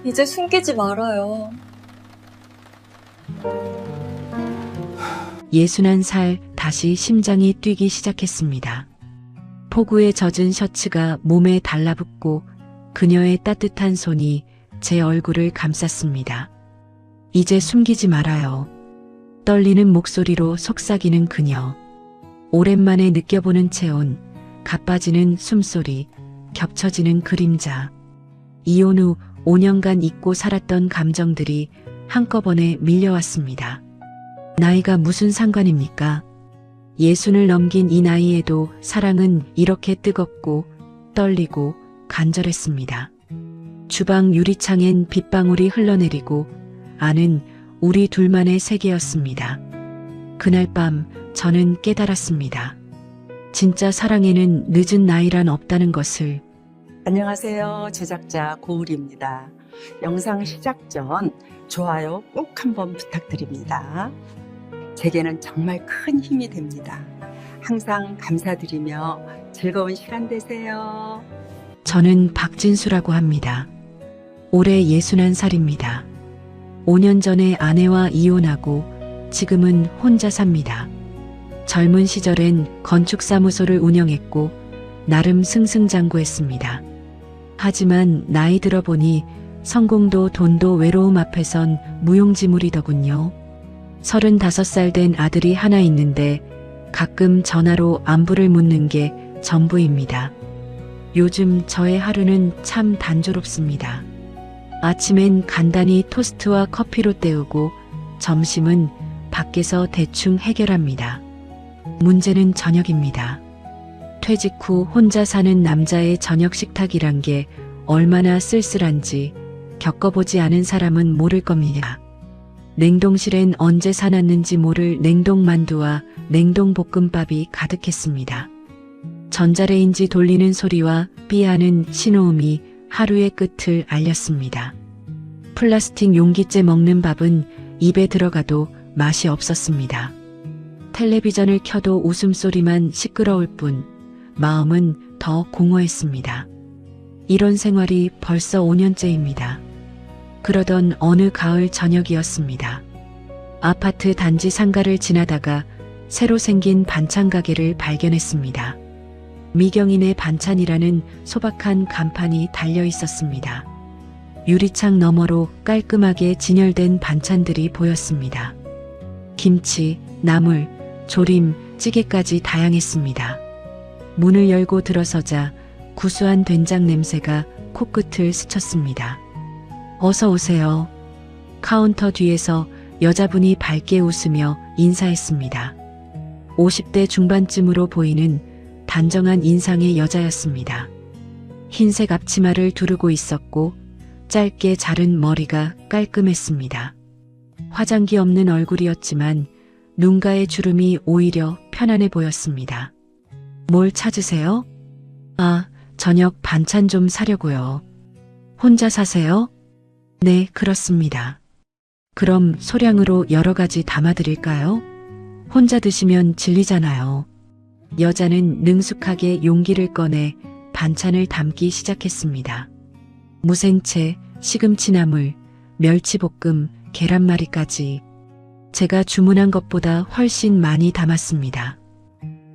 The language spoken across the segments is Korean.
이제 숨기지 말아요. 61살 다시 심장이 뛰기 시작했습니다. 폭우에 젖은 셔츠가 몸에 달라붙고 그녀의 따뜻한 손이 제 얼굴을 감쌌습니다. 이제 숨기지 말아요. 떨리는 목소리로 속삭이는 그녀. 오랜만에 느껴보는 체온, 가빠지는 숨소리, 겹쳐지는 그림자. 이혼 후 5년간 잊고 살았던 감정들이 한꺼번에 밀려왔습니다. 나이가 무슨 상관입니까? 60을 넘긴 이 나이에도 사랑은 이렇게 뜨겁고 떨리고 간절했습니다. 주방 유리창엔 빗방울이 흘러내리고 안은 우리 둘만의 세계였습니다. 그날 밤 저는 깨달았습니다. 진짜 사랑에는 늦은 나이란 없다는 것을. 안녕하세요. 제작자 고울입니다. 영상 시작 전 좋아요 꼭 한번 부탁드립니다. 제게는 정말 큰 힘이 됩니다. 항상 감사드리며 즐거운 시간 되세요. 저는 박진수라고 합니다. 올해 61살입니다. 5년 전에 아내와 이혼하고 지금은 혼자 삽니다. 젊은 시절엔 건축사무소를 운영했고 나름 승승장구했습니다. 하지만 나이 들어보니 성공도 돈도 외로움 앞에선 무용지물이더군요. 35살 된 아들이 하나 있는데 가끔 전화로 안부를 묻는 게 전부입니다. 요즘 저의 하루는 참 단조롭습니다. 아침엔 간단히 토스트와 커피로 때우고 점심은 밖에서 대충 해결합니다. 문제는 저녁입니다. 퇴직 후 혼자 사는 남자의 저녁 식탁이란 게 얼마나 쓸쓸한지 겪어보지 않은 사람은 모를 겁니다. 냉동실엔 언제 사놨는지 모를 냉동만두와 냉동볶음밥이 가득했습니다. 전자레인지 돌리는 소리와 삐하는 신호음이 하루의 끝을 알렸습니다. 플라스틱 용기째 먹는 밥은 입에 들어가도 맛이 없었습니다. 텔레비전을 켜도 웃음소리만 시끄러울 뿐 마음은 더 공허했습니다. 이런 생활이 벌써 5년째입니다. 그러던 어느 가을 저녁이었습니다. 아파트 단지 상가를 지나다가 새로 생긴 반찬 가게를 발견했습니다. 미경인의 반찬이라는 소박한 간판이 달려 있었습니다. 유리창 너머로 깔끔하게 진열된 반찬들이 보였습니다. 김치, 나물, 조림, 찌개까지 다양했습니다. 문을 열고 들어서자 구수한 된장 냄새가 코끝을 스쳤습니다. 어서 오세요. 카운터 뒤에서 여자분이 밝게 웃으며 인사했습니다. 50대 중반쯤으로 보이는 단정한 인상의 여자였습니다. 흰색 앞치마를 두르고 있었고 짧게 자른 머리가 깔끔했습니다. 화장기 없는 얼굴이었지만 눈가의 주름이 오히려 편안해 보였습니다. 뭘 찾으세요? 아, 저녁 반찬 좀 사려고요. 혼자 사세요? 네, 그렇습니다. 그럼 소량으로 여러 가지 담아드릴까요? 혼자 드시면 질리잖아요. 여자는 능숙하게 용기를 꺼내 반찬을 담기 시작했습니다. 무생채, 시금치나물, 멸치볶음, 계란말이까지 제가 주문한 것보다 훨씬 많이 담았습니다.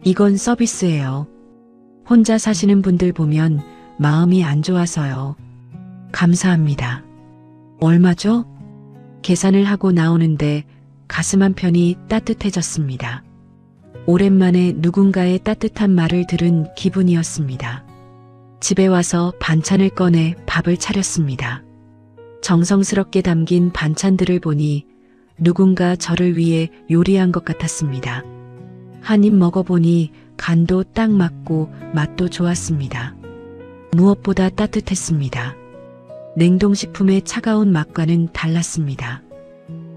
이건 서비스예요. 혼자 사시는 분들 보면 마음이 안 좋아서요. 감사합니다. 얼마죠? 계산을 하고 나오는데 가슴 한편이 따뜻해졌습니다. 오랜만에 누군가의 따뜻한 말을 들은 기분이었습니다. 집에 와서 반찬을 꺼내 밥을 차렸습니다. 정성스럽게 담긴 반찬들을 보니 누군가 저를 위해 요리한 것 같았습니다. 한 입 먹어보니 간도 딱 맞고 맛도 좋았습니다. 무엇보다 따뜻했습니다. 냉동식품의 차가운 맛과는 달랐습니다.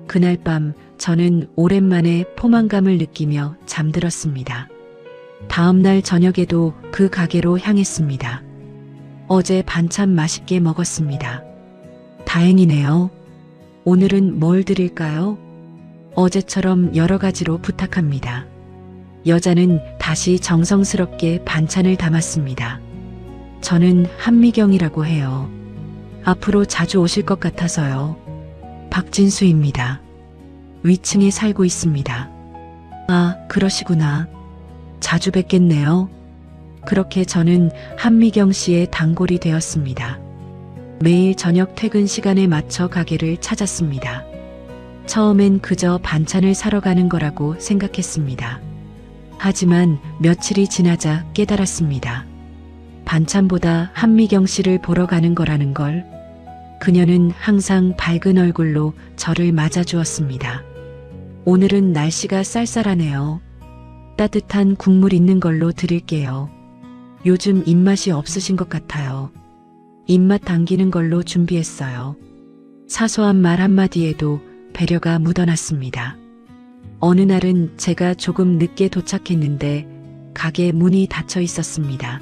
그날 밤 저는 오랜만에 포만감을 느끼며 잠들었습니다. 다음 날 저녁에도 그 가게로 향했습니다. 어제 반찬 맛있게 먹었습니다. 다행이네요. 오늘은 뭘 드릴까요? 어제처럼 여러 가지로 부탁합니다. 여자는 다시 정성스럽게 반찬을 담았습니다. 저는 한미경이라고 해요. 앞으로 자주 오실 것 같아서요. 박진수입니다. 위층에 살고 있습니다. 아, 그러시구나. 자주 뵙겠네요. 그렇게 저는 한미경 씨의 단골이 되었습니다. 매일 저녁 퇴근 시간에 맞춰 가게를 찾았습니다. 처음엔 그저 반찬을 사러 가는 거라고 생각했습니다. 하지만 며칠이 지나자 깨달았습니다. 반찬보다 한미경 씨를 보러 가는 거라는 걸. 그녀는 항상 밝은 얼굴로 저를 맞아주었습니다. 오늘은 날씨가 쌀쌀하네요. 따뜻한 국물 있는 걸로 드릴게요. 요즘 입맛이 없으신 것 같아요. 입맛 당기는 걸로 준비했어요. 사소한 말 한마디에도 배려가 묻어났습니다. 어느 날은 제가 조금 늦게 도착했는데 가게 문이 닫혀 있었습니다.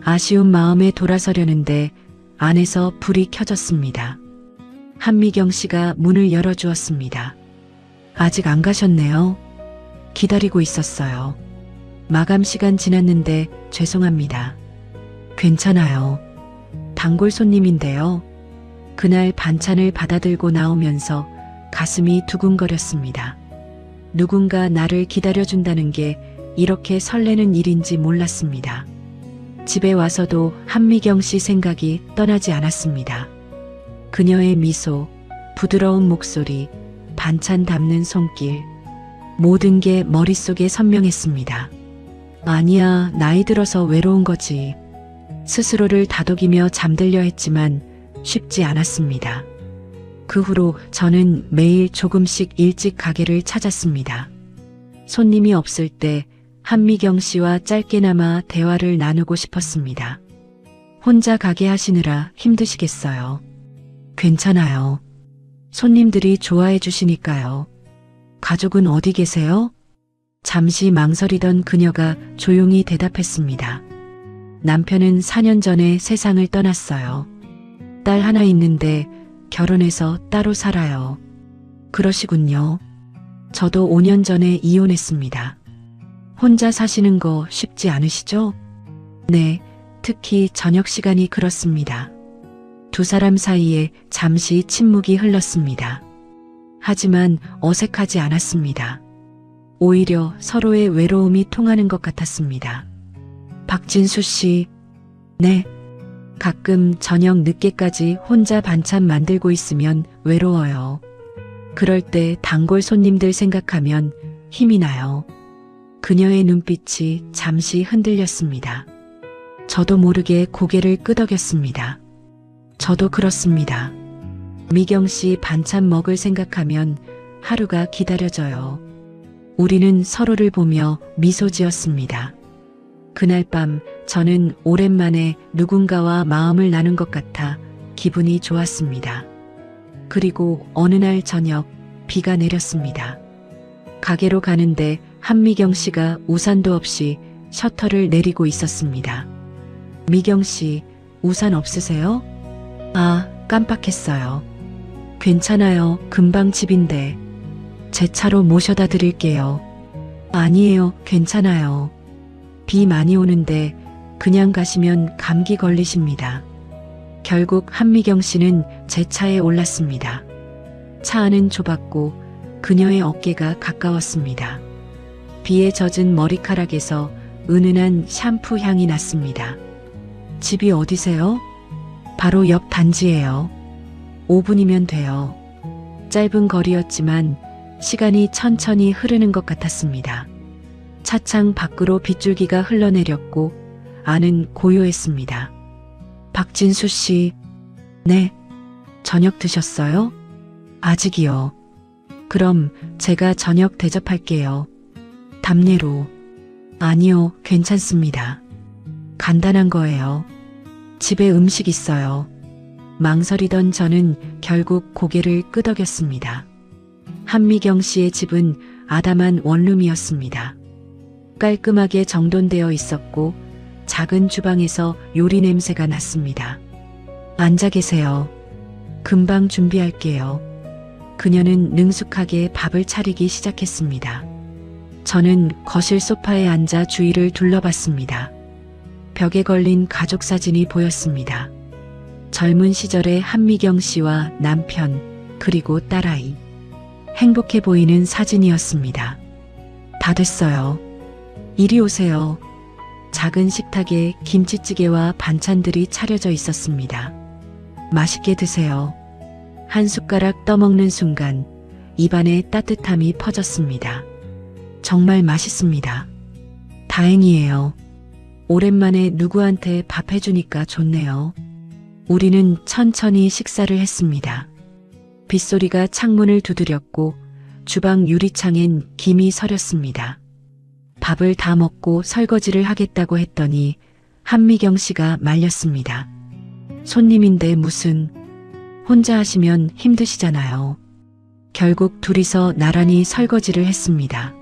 아쉬운 마음에 돌아서려는데 안에서 불이 켜졌습니다. 한미경 씨가 문을 열어주었습니다. 아직 안 가셨네요. 기다리고 있었어요. 마감 시간 지났는데 죄송합니다. 괜찮아요. 단골 손님인데요. 그날 반찬을 받아들고 나오면서 가슴이 두근거렸습니다. 누군가 나를 기다려준다는 게 이렇게 설레는 일인지 몰랐습니다. 집에 와서도 한미경 씨 생각이 떠나지 않았습니다. 그녀의 미소, 부드러운 목소리, 반찬 담는 손길, 모든 게 머릿속에 선명했습니다. 아니야, 나이 들어서 외로운 거지. 스스로를 다독이며 잠들려 했지만 쉽지 않았습니다. 그 후로 저는 매일 조금씩 일찍 가게를 찾았습니다. 손님이 없을 때 한미경 씨와 짧게나마 대화를 나누고 싶었습니다. 혼자 가게 하시느라 힘드시겠어요. 괜찮아요. 손님들이 좋아해 주시니까요. 가족은 어디 계세요? 잠시 망설이던 그녀가 조용히 대답했습니다. 남편은 4년 전에 세상을 떠났어요. 딸 하나 있는데 결혼해서 따로 살아요. 그러시군요. 저도 5년 전에 이혼했습니다. 혼자 사시는 거 쉽지 않으시죠? 네, 특히 저녁 시간이 그렇습니다. 두 사람 사이에 잠시 침묵이 흘렀습니다. 하지만 어색하지 않았습니다. 오히려 서로의 외로움이 통하는 것 같았습니다. 박진수 씨, 네. 가끔 저녁 늦게까지 혼자 반찬 만들고 있으면 외로워요. 그럴 때 단골 손님들 생각하면 힘이 나요. 그녀의 눈빛이 잠시 흔들렸습니다. 저도 모르게 고개를 끄덕였습니다. 저도 그렇습니다. 미경 씨 반찬 먹을 생각하면 하루가 기다려져요. 우리는 서로를 보며 미소 지었습니다. 그날 밤 저는 오랜만에 누군가와 마음을 나눈 것 같아 기분이 좋았습니다. 그리고 어느 날 저녁 비가 내렸습니다. 가게로 가는데 한미경 씨가 우산도 없이 셔터를 내리고 있었습니다. 미경 씨, 우산 없으세요? 아, 깜빡했어요. 괜찮아요. 금방 집인데. 제 차로 모셔다 드릴게요. 아니에요. 괜찮아요. 비 많이 오는데 그냥 가시면 감기 걸리십니다. 결국 한미경 씨는 제 차에 올랐습니다. 차 안은 좁았고 그녀의 어깨가 가까웠습니다. 비에 젖은 머리카락에서 은은한 샴푸 향이 났습니다. 집이 어디세요? 바로 옆 단지예요. 5분이면 돼요. 짧은 거리였지만 시간이 천천히 흐르는 것 같았습니다. 차창 밖으로 빗줄기가 흘러내렸고 안은 고요했습니다. 박진수 씨, 네. 저녁 드셨어요? 아직이요. 그럼 제가 저녁 대접할게요. 답례로. 아니요, 괜찮습니다. 간단한 거예요. 집에 음식 있어요. 망설이던 저는 결국 고개를 끄덕였습니다. 한미경 씨의 집은 아담한 원룸이었습니다. 깔끔하게 정돈되어 있었고 작은 주방에서 요리 냄새가 났습니다. 앉아 계세요. 금방 준비할게요. 그녀는 능숙하게 밥을 차리기 시작했습니다. 저는 거실 소파에 앉아 주위를 둘러봤습니다. 벽에 걸린 가족 사진이 보였습니다. 젊은 시절의 한미경 씨와 남편, 그리고 딸아이. 행복해 보이는 사진이었습니다. 다 됐어요. 이리 오세요. 작은 식탁에 김치찌개와 반찬들이 차려져 있었습니다. 맛있게 드세요. 한 숟가락 떠먹는 순간 입안에 따뜻함이 퍼졌습니다. 정말 맛있습니다. 다행이에요. 오랜만에 누구한테 밥 해주니까 좋네요. 우리는 천천히 식사를 했습니다. 빗소리가 창문을 두드렸고 주방 유리창엔 김이 서렸습니다. 밥을 다 먹고 설거지를 하겠다고 했더니 한미경 씨가 말렸습니다. 손님인데 무슨, 혼자 하시면 힘드시잖아요. 결국 둘이서 나란히 설거지를 했습니다.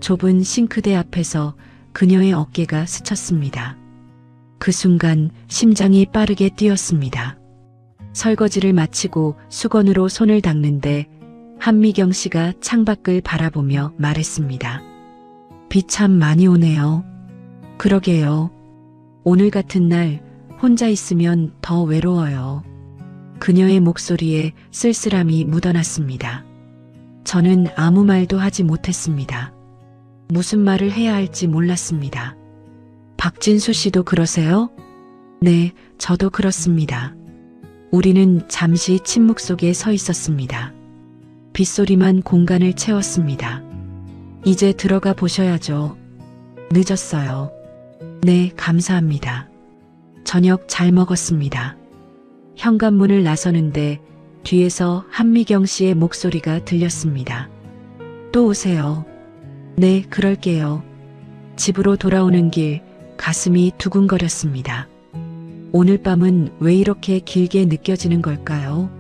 좁은 싱크대 앞에서 그녀의 어깨가 스쳤습니다. 그 순간 심장이 빠르게 뛰었습니다. 설거지를 마치고 수건으로 손을 닦는데 한미경 씨가 창밖을 바라보며 말했습니다. 비 참 많이 오네요. 그러게요. 오늘 같은 날 혼자 있으면 더 외로워요. 그녀의 목소리에 쓸쓸함이 묻어났습니다. 저는 아무 말도 하지 못했습니다. 무슨 말을 해야 할지 몰랐습니다. 박진수 씨도 그러세요? 네, 저도 그렇습니다. 우리는 잠시 침묵 속에 서 있었습니다. 빗소리만 공간을 채웠습니다. 이제 들어가 보셔야죠. 늦었어요. 네, 감사합니다. 저녁 잘 먹었습니다. 현관문을 나서는데 뒤에서 한미경 씨의 목소리가 들렸습니다. 또 오세요. 네, 그럴게요. 집으로 돌아오는 길 가슴이 두근거렸습니다. 오늘 밤은 왜 이렇게 길게 느껴지는 걸까요?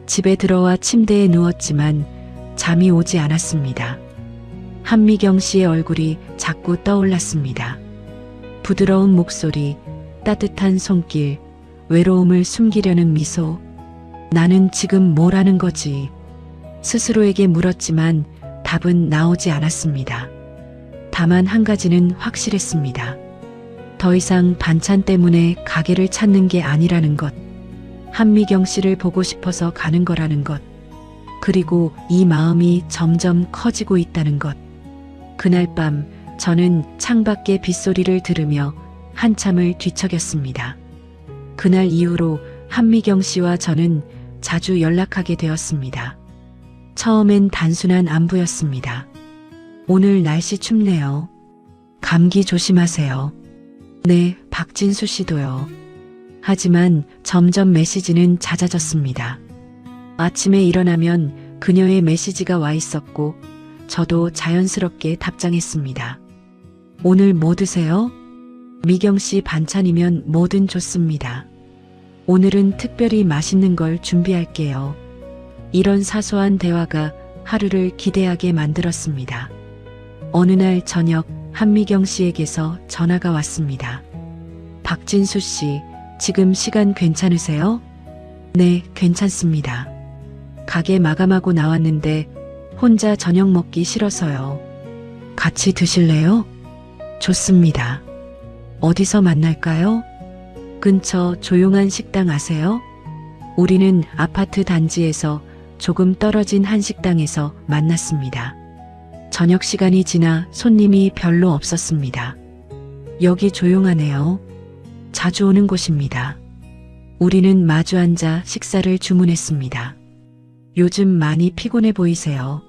집에 들어와 침대에 누웠지만 잠이 오지 않았습니다. 한미경 씨의 얼굴이 자꾸 떠올랐습니다. 부드러운 목소리, 따뜻한 손길, 외로움을 숨기려는 미소. 나는 지금 뭘 하는 거지? 스스로에게 물었지만 답은 나오지 않았습니다. 다만 한 가지는 확실했습니다. 더 이상 반찬 때문에 가게를 찾는 게 아니라는 것. 한미경 씨를 보고 싶어서 가는 거라는 것. 그리고 이 마음이 점점 커지고 있다는 것. 그날 밤 저는 창밖의 빗소리를 들으며 한참을 뒤척였습니다. 그날 이후로 한미경 씨와 저는 자주 연락하게 되었습니다. 처음엔 단순한 안부였습니다. 오늘 날씨 춥네요. 감기 조심하세요. 네, 박진수 씨도요. 하지만 점점 메시지는 잦아졌습니다. 아침에 일어나면 그녀의 메시지가 와 있었고 저도 자연스럽게 답장했습니다. 오늘 뭐 드세요? 미경 씨 반찬이면 뭐든 좋습니다. 오늘은 특별히 맛있는 걸 준비할게요. 이런 사소한 대화가 하루를 기대하게 만들었습니다. 어느 날 저녁 한미경 씨에게서 전화가 왔습니다. 박진수 씨, 지금 시간 괜찮으세요? 네, 괜찮습니다. 가게 마감하고 나왔는데 혼자 저녁 먹기 싫어서요. 같이 드실래요? 좋습니다. 어디서 만날까요? 근처 조용한 식당 아세요? 우리는 아파트 단지에서 조금 떨어진 한 식당에서 만났습니다. 저녁 시간이 지나 손님이 별로 없었습니다. 여기 조용하네요. 자주 오는 곳입니다. 우리는 마주 앉아 식사를 주문했습니다. 요즘 많이 피곤해 보이세요.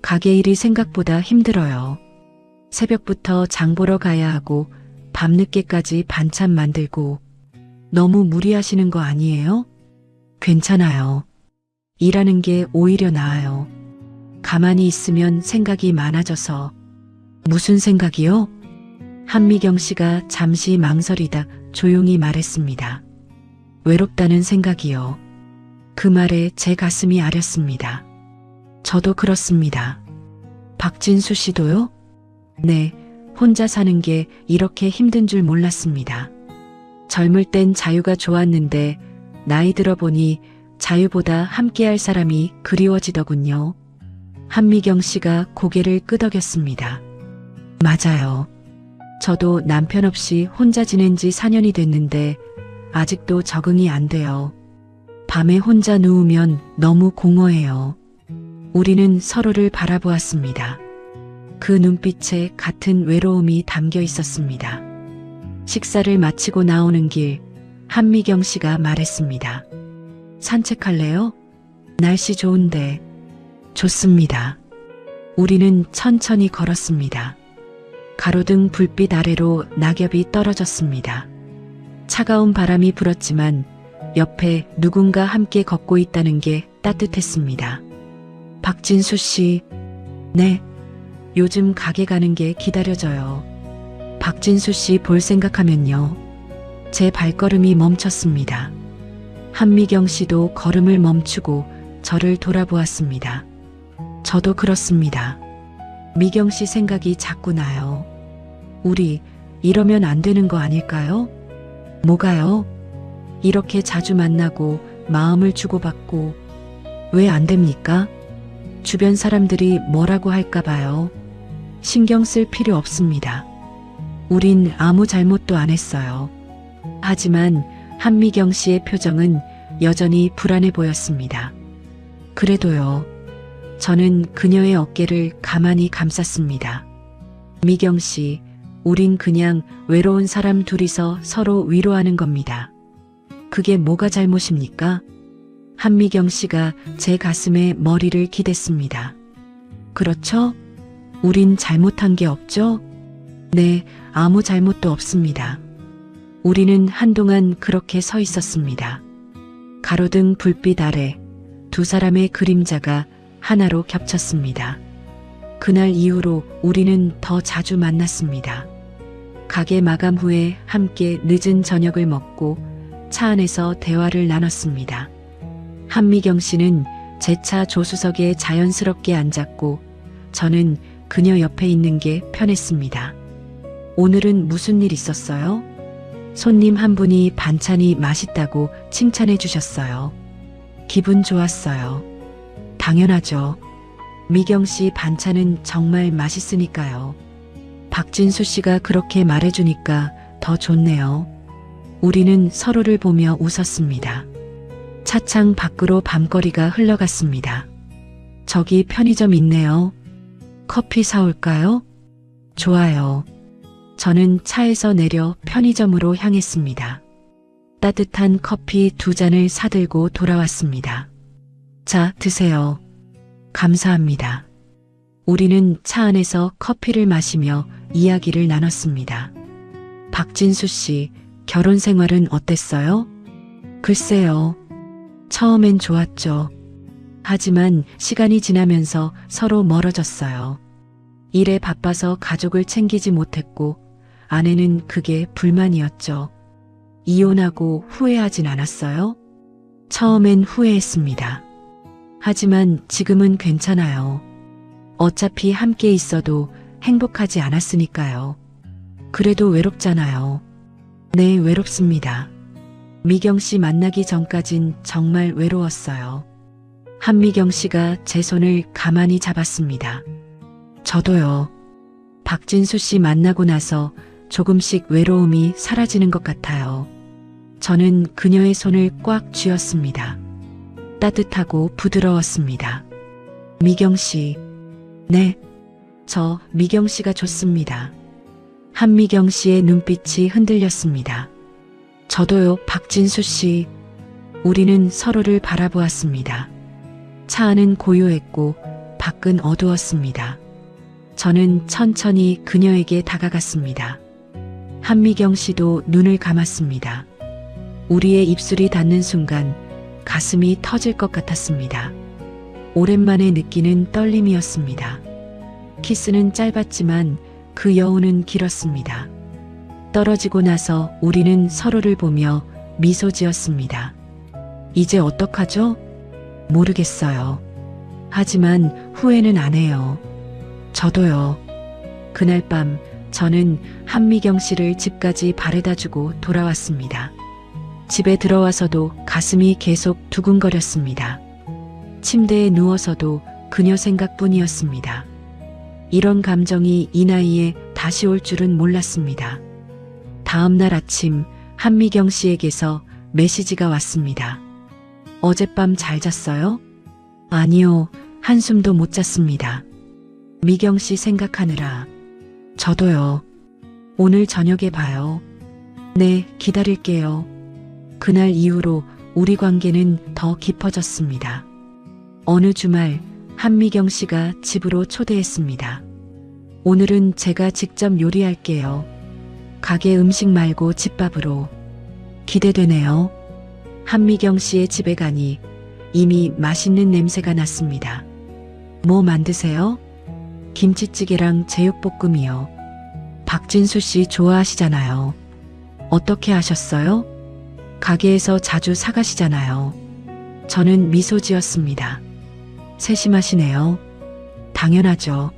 가게 일이 생각보다 힘들어요. 새벽부터 장 보러 가야 하고 밤늦게까지 반찬 만들고 너무 무리하시는 거 아니에요? 괜찮아요. 일하는 게 오히려 나아요. 가만히 있으면 생각이 많아져서. 무슨 생각이요? 한미경 씨가 잠시 망설이다 조용히 말했습니다. 외롭다는 생각이요. 그 말에 제 가슴이 아렸습니다. 저도 그렇습니다. 박진수 씨도요? 네, 혼자 사는 게 이렇게 힘든 줄 몰랐습니다. 젊을 땐 자유가 좋았는데 나이 들어 보니 자유보다 함께할 사람이 그리워지더군요. 한미경 씨가 고개를 끄덕였습니다. 맞아요. 저도 남편 없이 혼자 지낸 지 4년이 됐는데 아직도 적응이 안 돼요. 밤에 혼자 누우면 너무 공허해요. 우리는 서로를 바라보았습니다. 그 눈빛에 같은 외로움이 담겨 있었습니다. 식사를 마치고 나오는 길, 한미경 씨가 말했습니다. 산책할래요? 날씨 좋은데. 좋습니다. 우리는 천천히 걸었습니다. 가로등 불빛 아래로 낙엽이 떨어졌습니다. 차가운 바람이 불었지만 옆에 누군가 함께 걷고 있다는 게 따뜻했습니다. 박진수 씨, 네. 요즘 가게 가는 게 기다려져요. 박진수 씨 볼 생각하면요. 제 발걸음이 멈췄습니다. 한미경 씨도 걸음을 멈추고 저를 돌아보았습니다. 저도 그렇습니다. 미경 씨 생각이 자꾸 나요. 우리 이러면 안 되는 거 아닐까요? 뭐가요? 이렇게 자주 만나고 마음을 주고받고 왜 안 됩니까? 주변 사람들이 뭐라고 할까 봐요. 신경 쓸 필요 없습니다. 우린 아무 잘못도 안 했어요. 하지만 한미경 씨의 표정은 여전히 불안해 보였습니다. 그래도요. 저는 그녀의 어깨를 가만히 감쌌습니다. 미경 씨, 우린 그냥 외로운 사람 둘이서 서로 위로하는 겁니다. 그게 뭐가 잘못입니까? 한미경 씨가 제 가슴에 머리를 기댔습니다. 그렇죠? 우린 잘못한 게 없죠? 네, 아무 잘못도 없습니다. 우리는 한동안 그렇게 서 있었습니다. 가로등 불빛 아래 두 사람의 그림자가 하나로 겹쳤습니다. 그날 이후로 우리는 더 자주 만났습니다. 가게 마감 후에 함께 늦은 저녁을 먹고 차 안에서 대화를 나눴습니다. 한미경 씨는 제 차 조수석에 자연스럽게 앉았고 저는 그녀 옆에 있는 게 편했습니다. 오늘은 무슨 일 있었어요? 손님 한 분이 반찬이 맛있다고 칭찬해 주셨어요. 기분 좋았어요. 당연하죠. 미경 씨 반찬은 정말 맛있으니까요. 박진수 씨가 그렇게 말해주니까 더 좋네요. 우리는 서로를 보며 웃었습니다. 차창 밖으로 밤거리가 흘러갔습니다. 저기 편의점 있네요. 커피 사올까요? 좋아요. 저는 차에서 내려 편의점으로 향했습니다. 따뜻한 커피 2잔을 사들고 돌아왔습니다. 자, 드세요. 감사합니다. 우리는 차 안에서 커피를 마시며 이야기를 나눴습니다. 박진수 씨, 결혼 생활은 어땠어요? 글쎄요. 처음엔 좋았죠. 하지만 시간이 지나면서 서로 멀어졌어요. 일에 바빠서 가족을 챙기지 못했고 아내는 그게 불만이었죠. 이혼하고 후회하진 않았어요? 처음엔 후회했습니다. 하지만 지금은 괜찮아요. 어차피 함께 있어도 행복하지 않았으니까요. 그래도 외롭잖아요. 네, 외롭습니다. 미경 씨 만나기 전까진 정말 외로웠어요. 한미경 씨가 제 손을 가만히 잡았습니다. 저도요. 박진수 씨 만나고 나서 조금씩 외로움이 사라지는 것 같아요. 저는 그녀의 손을 꽉 쥐었습니다. 따뜻하고 부드러웠습니다. 미경 씨. 네. 저 미경 씨가 좋습니다. 한미경 씨의 눈빛이 흔들렸습니다. 저도요, 박진수 씨. 우리는 서로를 바라보았습니다. 차 안은 고요했고 밖은 어두웠습니다. 저는 천천히 그녀에게 다가갔습니다. 한미경 씨도 눈을 감았습니다. 우리의 입술이 닿는 순간 가슴이 터질 것 같았습니다. 오랜만에 느끼는 떨림이었습니다. 키스는 짧았지만 그 여운은 길었습니다. 떨어지고 나서 우리는 서로를 보며 미소 지었습니다. 이제 어떡하죠? 모르겠어요. 하지만 후회는 안 해요. 저도요. 그날 밤 저는 한미경 씨를 집까지 바래다 주고 돌아왔습니다. 집에 들어와서도 가슴이 계속 두근거렸습니다. 침대에 누워서도 그녀 생각뿐이었습니다. 이런 감정이 이 나이에 다시 올 줄은 몰랐습니다. 다음 날 아침 한미경 씨에게서 메시지가 왔습니다. 어젯밤 잘 잤어요? 아니요, 한숨도 못 잤습니다. 미경 씨 생각하느라. 저도요. 오늘 저녁에 봐요. 네, 기다릴게요. 그날 이후로 우리 관계는 더 깊어졌습니다. 어느 주말 한미경 씨가 집으로 초대했습니다. 오늘은 제가 직접 요리할게요. 가게 음식 말고 집밥으로. 기대되네요. 한미경 씨의 집에 가니 이미 맛있는 냄새가 났습니다. 뭐 만드세요? 김치찌개랑 제육볶음이요. 박진수 씨 좋아하시잖아요. 어떻게 하셨어요? 가게에서 자주 사가시잖아요. 저는 미소 지었습니다. 세심하시네요. 당연하죠.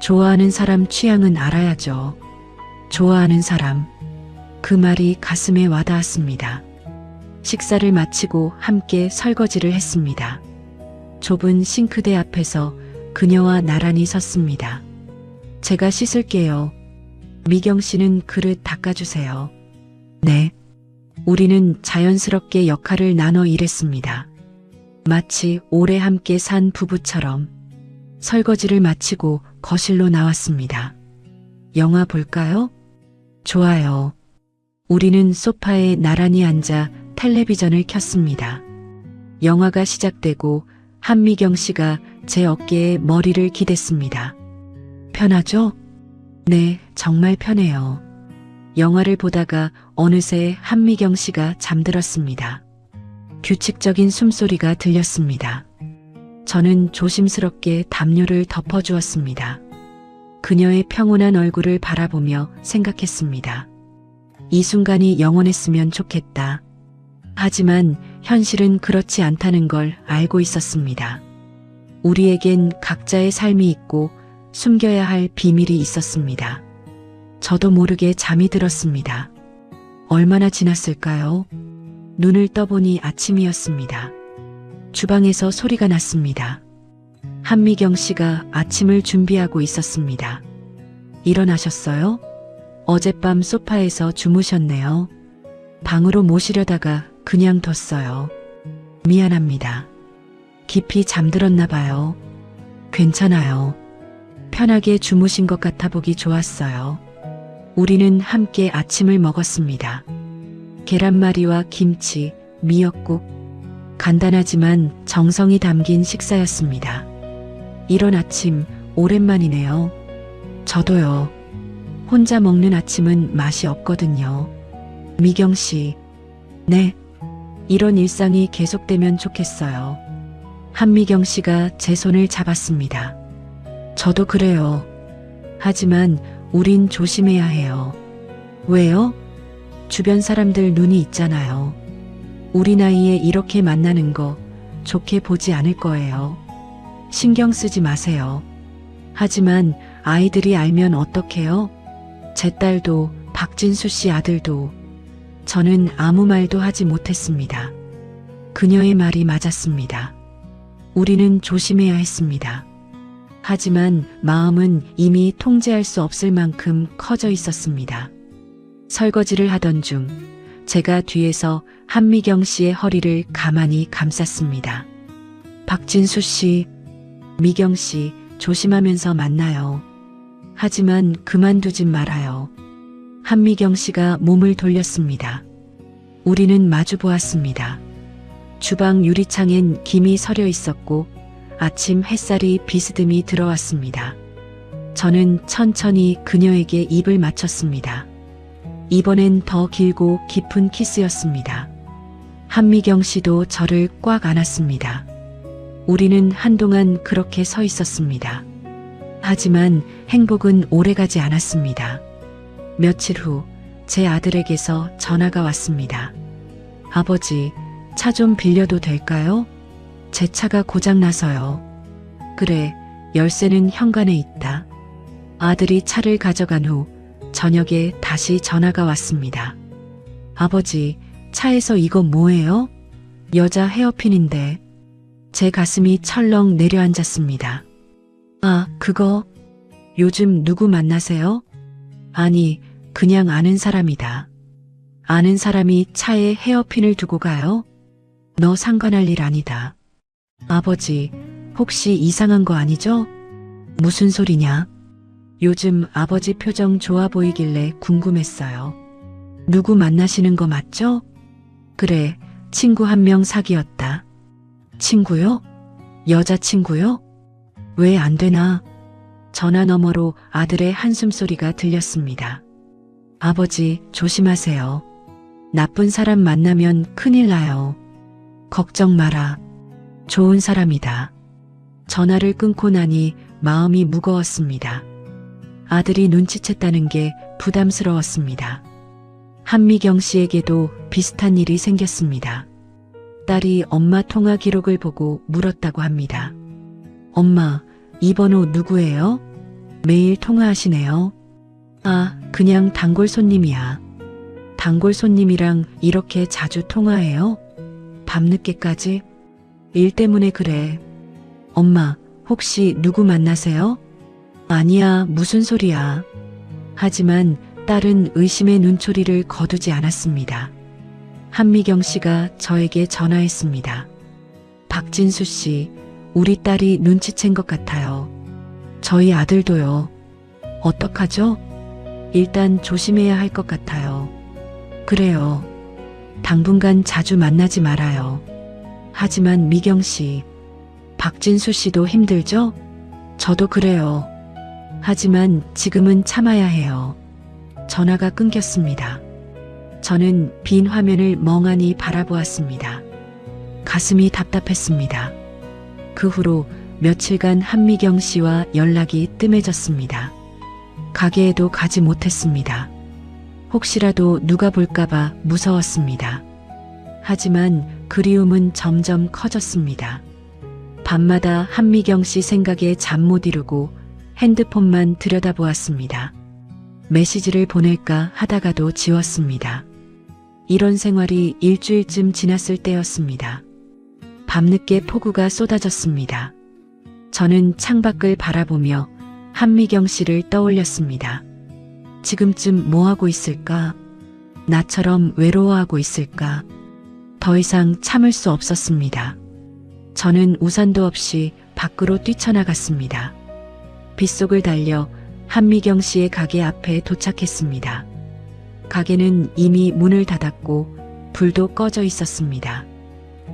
좋아하는 사람 취향은 알아야죠. 좋아하는 사람. 그 말이 가슴에 와닿았습니다. 식사를 마치고 함께 설거지를 했습니다. 좁은 싱크대 앞에서 그녀와 나란히 섰습니다. 제가 씻을게요. 미경 씨는 그릇 닦아주세요. 네. 우리는 자연스럽게 역할을 나눠 일했습니다. 마치 오래 함께 산 부부처럼. 설거지를 마치고 거실로 나왔습니다. 영화 볼까요? 좋아요. 우리는 소파에 나란히 앉아 텔레비전을 켰습니다. 영화가 시작되고 한미경 씨가 제 어깨에 머리를 기댔습니다. 편하죠? 네, 정말 편해요. 영화를 보다가 어느새 한미경 씨가 잠들었습니다. 규칙적인 숨소리가 들렸습니다. 저는 조심스럽게 담요를 덮어주었습니다. 그녀의 평온한 얼굴을 바라보며 생각했습니다. 이 순간이 영원했으면 좋겠다. 하지만 현실은 그렇지 않다는 걸 알고 있었습니다. 우리에겐 각자의 삶이 있고 숨겨야 할 비밀이 있었습니다. 저도 모르게 잠이 들었습니다. 얼마나 지났을까요? 눈을 떠보니 아침이었습니다. 주방에서 소리가 났습니다. 한미경 씨가 아침을 준비하고 있었습니다. 일어나셨어요? 어젯밤 소파에서 주무셨네요. 방으로 모시려다가 그냥 뒀어요. 미안합니다. 깊이 잠들었나 봐요. 괜찮아요. 편하게 주무신 것 같아 보기 좋았어요. 우리는 함께 아침을 먹었습니다. 계란말이와 김치, 미역국. 간단하지만 정성이 담긴 식사였습니다. 이런 아침 오랜만이네요. 저도요. 혼자 먹는 아침은 맛이 없거든요. 미경 씨. 네. 이런 일상이 계속되면 좋겠어요. 한미경 씨가 제 손을 잡았습니다. 저도 그래요. 하지만 우린 조심해야 해요. 왜요? 주변 사람들 눈이 있잖아요. 우리 나이에 이렇게 만나는 거 좋게 보지 않을 거예요. 신경 쓰지 마세요. 하지만 아이들이 알면 어떡해요? 제 딸도 박진수 씨 아들도. 저는 아무 말도 하지 못했습니다. 그녀의 말이 맞았습니다. 우리는 조심해야 했습니다. 하지만 마음은 이미 통제할 수 없을 만큼 커져 있었습니다. 설거지를 하던 중 제가 뒤에서 한미경 씨의 허리를 가만히 감쌌습니다. 박진수 씨, 미경 씨, 조심하면서 만나요. 하지만 그만두진 말아요. 한미경 씨가 몸을 돌렸습니다. 우리는 마주 보았습니다. 주방 유리창엔 김이 서려 있었고 아침 햇살이 비스듬히 들어왔습니다. 저는 천천히 그녀에게 입을 맞췄습니다. 이번엔 더 길고 깊은 키스였습니다. 한미경 씨도 저를 꽉 안았습니다. 우리는 한동안 그렇게 서 있었습니다. 하지만 행복은 오래가지 않았습니다. 며칠 후 제 아들에게서 전화가 왔습니다. 아버지, 차 좀 빌려도 될까요? 제 차가 고장나서요. 그래, 열쇠는 현관에 있다. 아들이 차를 가져간 후 저녁에 다시 전화가 왔습니다. 아버지, 차에서 이거 뭐예요? 여자 헤어핀인데. 제 가슴이 철렁 내려앉았습니다. 아, 그거? 요즘 누구 만나세요? 아니, 그냥 아는 사람이다. 아는 사람이 차에 헤어핀을 두고 가요? 너 상관할 일 아니다. 아버지, 혹시 이상한 거 아니죠? 무슨 소리냐? 요즘 아버지 표정 좋아 보이길래 궁금했어요. 누구 만나시는 거 맞죠? 그래, 친구 한 명 사귀었다. 친구요? 여자친구요? 왜 안 되나? 전화 너머로 아들의 한숨소리가 들렸습니다. 아버지, 조심하세요. 나쁜 사람 만나면 큰일 나요. 걱정 마라. 좋은 사람이다. 전화를 끊고 나니 마음이 무거웠습니다. 아들이 눈치챘다는 게 부담스러웠습니다. 한미경 씨에게도 비슷한 일이 생겼습니다. 딸이 엄마 통화 기록을 보고 물었다고 합니다. 엄마, 이 번호 누구예요? 매일 통화하시네요. 아, 그냥 단골 손님이야. 단골 손님이랑 이렇게 자주 통화해요? 밤늦게까지? 일 때문에 그래. 엄마, 혹시 누구 만나세요? 아니야, 무슨 소리야. 하지만 딸은 의심의 눈초리를 거두지 않았습니다. 한미경 씨가 저에게 전화했습니다. 박진수 씨, 우리 딸이 눈치챈 것 같아요. 저희 아들도요. 어떡하죠? 일단 조심해야 할 것 같아요. 그래요. 당분간 자주 만나지 말아요. 하지만 미경 씨, 박진수 씨도 힘들죠? 저도 그래요. 하지만 지금은 참아야 해요. 전화가 끊겼습니다. 저는 빈 화면을 멍하니 바라보았습니다. 가슴이 답답했습니다. 그 후로 며칠간 한미경 씨와 연락이 뜸해졌습니다. 가게에도 가지 못했습니다. 혹시라도 누가 볼까봐 무서웠습니다. 하지만 그리움은 점점 커졌습니다. 밤마다 한미경 씨 생각에 잠 못 이루고 핸드폰만 들여다보았습니다. 메시지를 보낼까 하다가도 지웠습니다. 이런 생활이 일주일쯤 지났을 때였습니다. 밤늦게 폭우가 쏟아졌습니다. 저는 창밖을 바라보며 한미경 씨를 떠올렸습니다. 지금쯤 뭐하고 있을까? 나처럼 외로워하고 있을까? 더 이상 참을 수 없었습니다. 저는 우산도 없이 밖으로 뛰쳐나갔습니다. 빗속을 달려 한미경 씨의 가게 앞에 도착했습니다. 가게는 이미 문을 닫았고 불도 꺼져 있었습니다.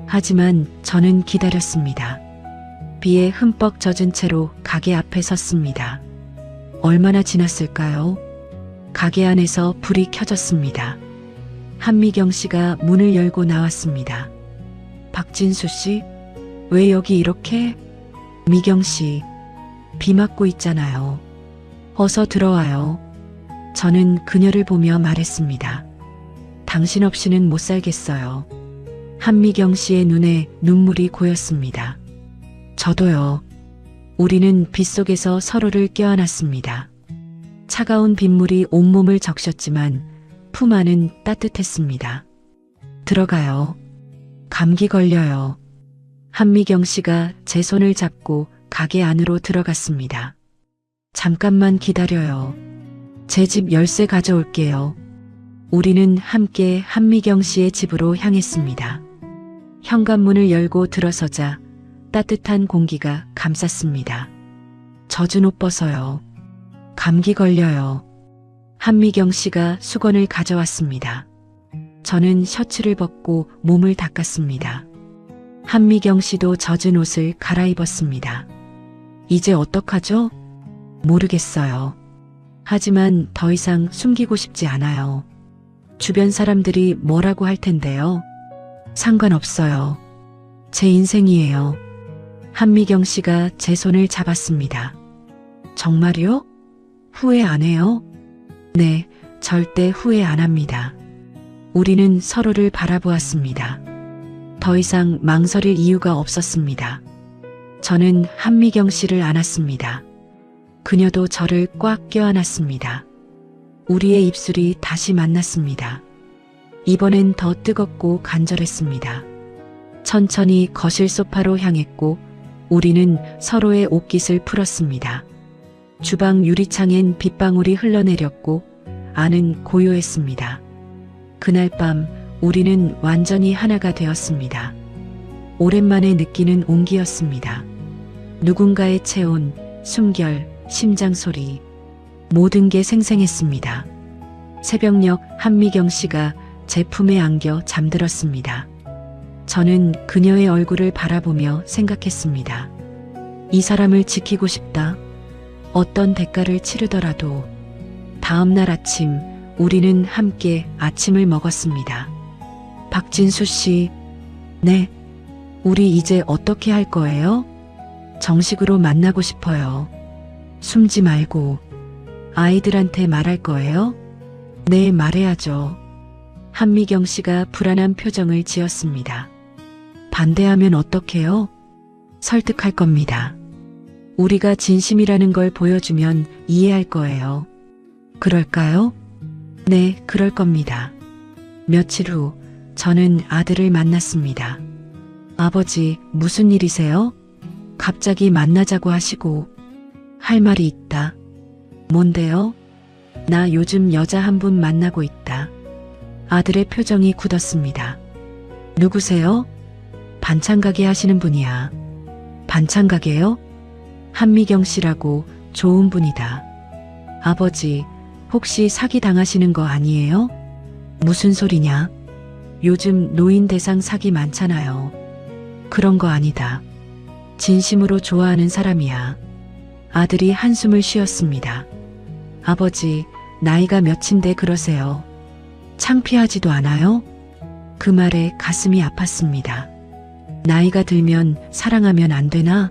하지만 저는 기다렸습니다. 비에 흠뻑 젖은 채로 가게 앞에 섰습니다. 얼마나 지났을까요? 가게 안에서 불이 켜졌습니다. 한미경 씨가 문을 열고 나왔습니다. 박진수 씨, 왜 여기 이렇게? 미경 씨, 비 맞고 있잖아요. 어서 들어와요. 저는 그녀를 보며 말했습니다. 당신 없이는 못 살겠어요. 한미경 씨의 눈에 눈물이 고였습니다. 저도요. 우리는 빗속에서 서로를 껴안았습니다. 차가운 빗물이 온몸을 적셨지만 품 안은 따뜻했습니다. 들어가요. 감기 걸려요. 한미경 씨가 제 손을 잡고 가게 안으로 들어갔습니다. 잠깐만 기다려요. 제 집 열쇠 가져올게요. 우리는 함께 한미경 씨의 집으로 향했습니다. 현관문을 열고 들어서자 따뜻한 공기가 감쌌습니다. 젖은 옷 벗어요. 감기 걸려요. 한미경 씨가 수건을 가져왔습니다. 저는 셔츠를 벗고 몸을 닦았습니다. 한미경 씨도 젖은 옷을 갈아입었습니다. 이제 어떡하죠? 모르겠어요. 하지만 더 이상 숨기고 싶지 않아요. 주변 사람들이 뭐라고 할 텐데요. 상관없어요. 제 인생이에요. 한미경 씨가 제 손을 잡았습니다. 정말요? 후회 안 해요? 네, 절대 후회 안 합니다. 우리는 서로를 바라보았습니다. 더 이상 망설일 이유가 없었습니다. 저는 한미경 씨를 안았습니다. 그녀도 저를 꽉 껴안았습니다. 우리의 입술이 다시 만났습니다. 이번엔 더 뜨겁고 간절했습니다. 천천히 거실 소파로 향했고 우리는 서로의 옷깃을 풀었습니다. 주방 유리창엔 빗방울이 흘러내렸고 안은 고요했습니다. 그날 밤 우리는 완전히 하나가 되었습니다. 오랜만에 느끼는 온기였습니다. 누군가의 체온, 숨결, 심장 소리, 모든 게 생생했습니다. 새벽녘 한미경 씨가 제 품에 안겨 잠들었습니다. 저는 그녀의 얼굴을 바라보며 생각했습니다. 이 사람을 지키고 싶다. 어떤 대가를 치르더라도. 다음 날 아침 우리는 함께 아침을 먹었습니다. 박진수 씨, 네. 우리 이제 어떻게 할 거예요? 정식으로 만나고 싶어요. 숨지 말고. 아이들한테 말할 거예요? 네, 말해야죠. 한미경 씨가 불안한 표정을 지었습니다. 반대하면 어떡해요? 설득할 겁니다. 우리가 진심이라는 걸 보여주면 이해할 거예요. 그럴까요? 네, 그럴 겁니다. 며칠 후 저는 아들을 만났습니다. 아버지, 무슨 일이세요? 갑자기 만나자고 하시고. 할 말이 있다. 뭔데요? 나 요즘 여자 한 분 만나고 있다. 아들의 표정이 굳었습니다. 누구세요? 반찬 가게 하시는 분이야. 반찬 가게요? 한미경 씨라고. 좋은 분이다. 아버지, 혹시 사기 당하시는 거 아니에요? 무슨 소리냐? 요즘 노인 대상 사기 많잖아요. 그런 거 아니다. 진심으로 좋아하는 사람이야. 아들이 한숨을 쉬었습니다. 아버지, 나이가 몇인데 그러세요? 창피하지도 않아요? 그 말에 가슴이 아팠습니다. 나이가 들면 사랑하면 안 되나?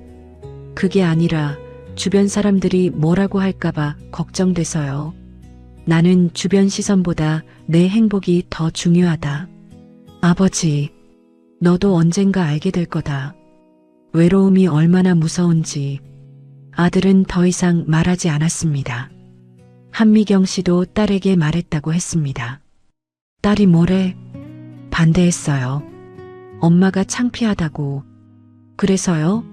그게 아니라 주변 사람들이 뭐라고 할까봐 걱정돼서요. 나는 주변 시선보다 내 행복이 더 중요하다. 아버지, 너도 언젠가 알게 될 거다. 외로움이 얼마나 무서운지. 아들은 더 이상 말하지 않았습니다. 한미경 씨도 딸에게 말했다고 했습니다. 딸이 뭐래? 반대했어요. 엄마가 창피하다고. 그래서요?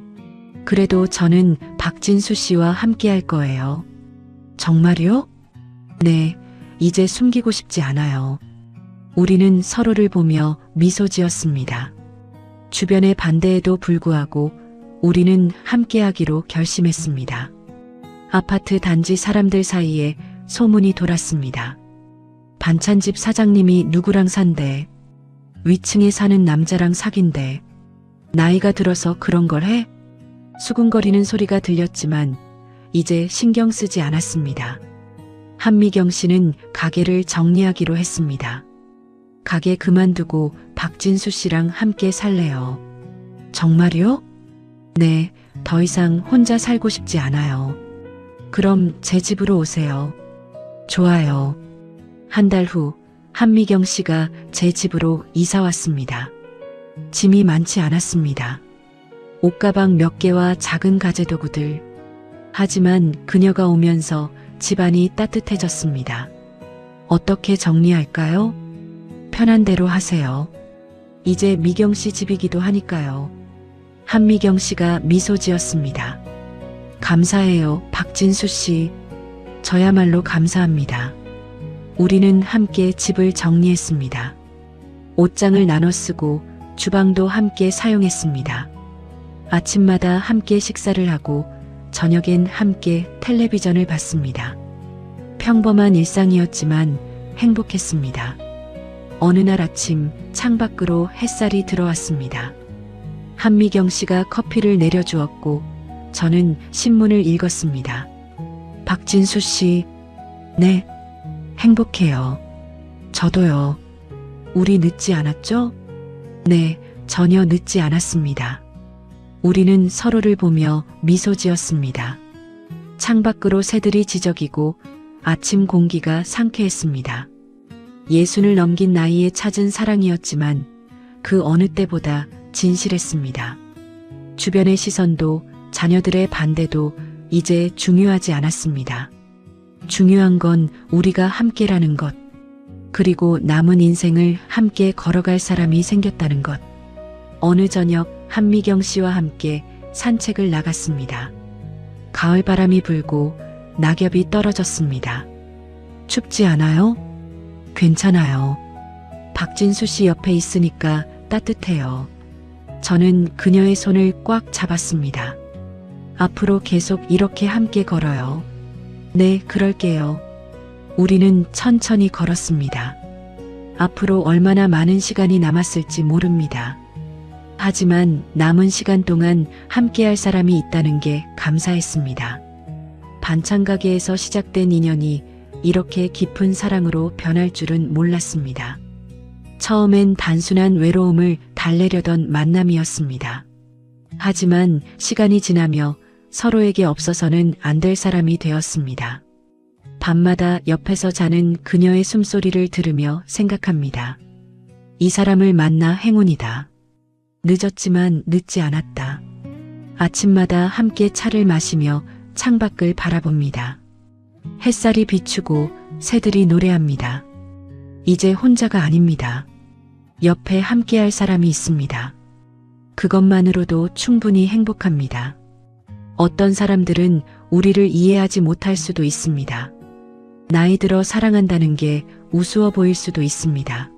그래도 저는 박진수 씨와 함께 할 거예요. 정말요? 네, 이제 숨기고 싶지 않아요. 우리는 서로를 보며 미소 지었습니다. 주변의 반대에도 불구하고 우리는 함께하기로 결심했습니다. 아파트 단지 사람들 사이에 소문이 돌았습니다. 반찬집 사장님이 누구랑 산대. 위층에 사는 남자랑 사귄대. 나이가 들어서 그런 걸 해? 수군거리는 소리가 들렸지만 이제 신경 쓰지 않았습니다. 한미경 씨는 가게를 정리하기로 했습니다. 가게 그만두고 박진수 씨랑 함께 살래요. 정말요? 네, 더 이상 혼자 살고 싶지 않아요. 그럼 제 집으로 오세요. 좋아요. 한 달 후 한미경 씨가 제 집으로 이사 왔습니다. 짐이 많지 않았습니다. 옷가방 몇 개와 작은 가재도구들. 하지만 그녀가 오면서 집안이 따뜻해졌습니다. 어떻게 정리할까요? 편한 대로 하세요. 이제 미경 씨 집이기도 하니까요. 한미경 씨가 미소 지었습니다. 감사해요, 박진수 씨. 저야말로 감사합니다. 우리는 함께 집을 정리했습니다. 옷장을 나눠 쓰고 주방도 함께 사용했습니다. 아침마다 함께 식사를 하고 저녁엔 함께 텔레비전을 봤습니다. 평범한 일상이었지만 행복했습니다. 어느 날 아침 창밖으로 햇살이 들어왔습니다. 한미경 씨가 커피를 내려주었고 저는 신문을 읽었습니다. 박진수 씨, 네, 행복해요. 저도요. 우리 늦지 않았죠? 네, 전혀 늦지 않았습니다. 우리는 서로를 보며 미소 지었습니다. 창밖으로 새들이 지저귀고 아침 공기가 상쾌했습니다. 60을 넘긴 나이에 찾은 사랑이었지만 그 어느 때보다 진실했습니다. 주변의 시선도 자녀들의 반대도 이제 중요하지 않았습니다. 중요한 건 우리가 함께라는 것, 그리고 남은 인생을 함께 걸어갈 사람이 생겼다는 것. 어느 저녁 한미경 씨와 함께 산책을 나갔습니다. 가을바람이 불고 낙엽이 떨어졌습니다. 춥지 않아요? 괜찮아요. 박진수 씨 옆에 있으니까 따뜻해요. 저는 그녀의 손을 꽉 잡았습니다. 앞으로 계속 이렇게 함께 걸어요. 네, 그럴게요. 우리는 천천히 걸었습니다. 앞으로 얼마나 많은 시간이 남았을지 모릅니다. 하지만 남은 시간 동안 함께할 사람이 있다는 게 감사했습니다. 반찬 가게에서 시작된 인연이 이렇게 깊은 사랑으로 변할 줄은 몰랐습니다. 처음엔 단순한 외로움을 달래려던 만남이었습니다. 하지만 시간이 지나며 서로에게 없어서는 안 될 사람이 되었습니다. 밤마다 옆에서 자는 그녀의 숨소리를 들으며 생각합니다. 이 사람을 만나 행운이다. 늦었지만 늦지 않았다. 아침마다 함께 차를 마시며 창밖을 바라봅니다. 햇살이 비추고 새들이 노래합니다. 이제 혼자가 아닙니다. 옆에 함께할 사람이 있습니다. 그것만으로도 충분히 행복합니다. 어떤 사람들은 우리를 이해하지 못할 수도 있습니다. 나이 들어 사랑한다는 게 우스워 보일 수도 있습니다.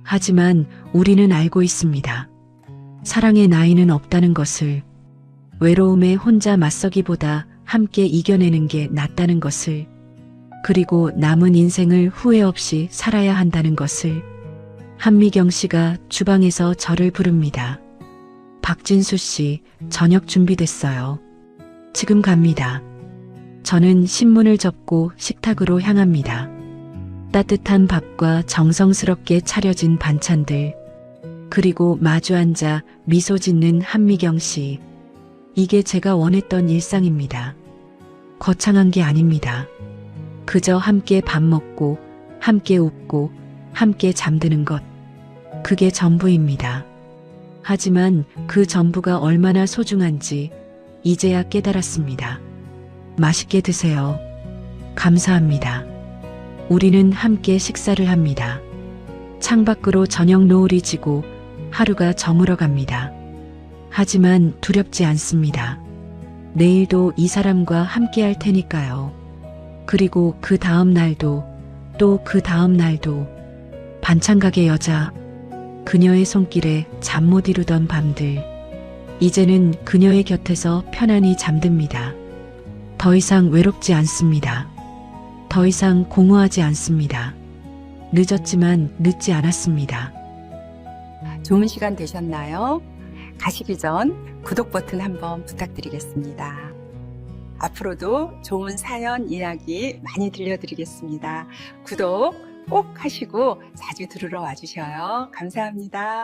하지만 우리는 알고 있습니다. 사랑의 나이는 없다는 것을, 외로움에 혼자 맞서기보다 함께 이겨내는 게 낫다는 것을, 그리고 남은 인생을 후회 없이 살아야 한다는 것을. 한미경 씨가 주방에서 저를 부릅니다. 박진수 씨, 저녁 준비됐어요. 지금 갑니다. 저는 신문을 접고 식탁으로 향합니다. 따뜻한 밥과 정성스럽게 차려진 반찬들, 그리고 마주 앉아 미소 짓는 한미경 씨. 이게 제가 원했던 일상입니다. 거창한 게 아닙니다. 그저 함께 밥 먹고, 함께 웃고, 함께 잠드는 것. 그게 전부입니다. 하지만 그 전부가 얼마나 소중한지 이제야 깨달았습니다. 맛있게 드세요. 감사합니다. 우리는 함께 식사를 합니다. 창밖으로 저녁 노을이 지고 하루가 저물어 갑니다. 하지만 두렵지 않습니다. 내일도 이 사람과 함께 할 테니까요. 그리고 그 다음 날도, 또 그 다음 날도. 반찬 가게 여자, 그녀의 손길에 잠 못 이루던 밤들. 이제는 그녀의 곁에서 편안히 잠듭니다. 더 이상 외롭지 않습니다. 더 이상 공허하지 않습니다. 늦었지만 늦지 않았습니다. 좋은 시간 되셨나요? 가시기 전 구독 버튼 한번 부탁드리겠습니다. 앞으로도 좋은 사연 이야기 많이 들려드리겠습니다. 구독 꼭 하시고 자주 들으러 와주셔요. 감사합니다.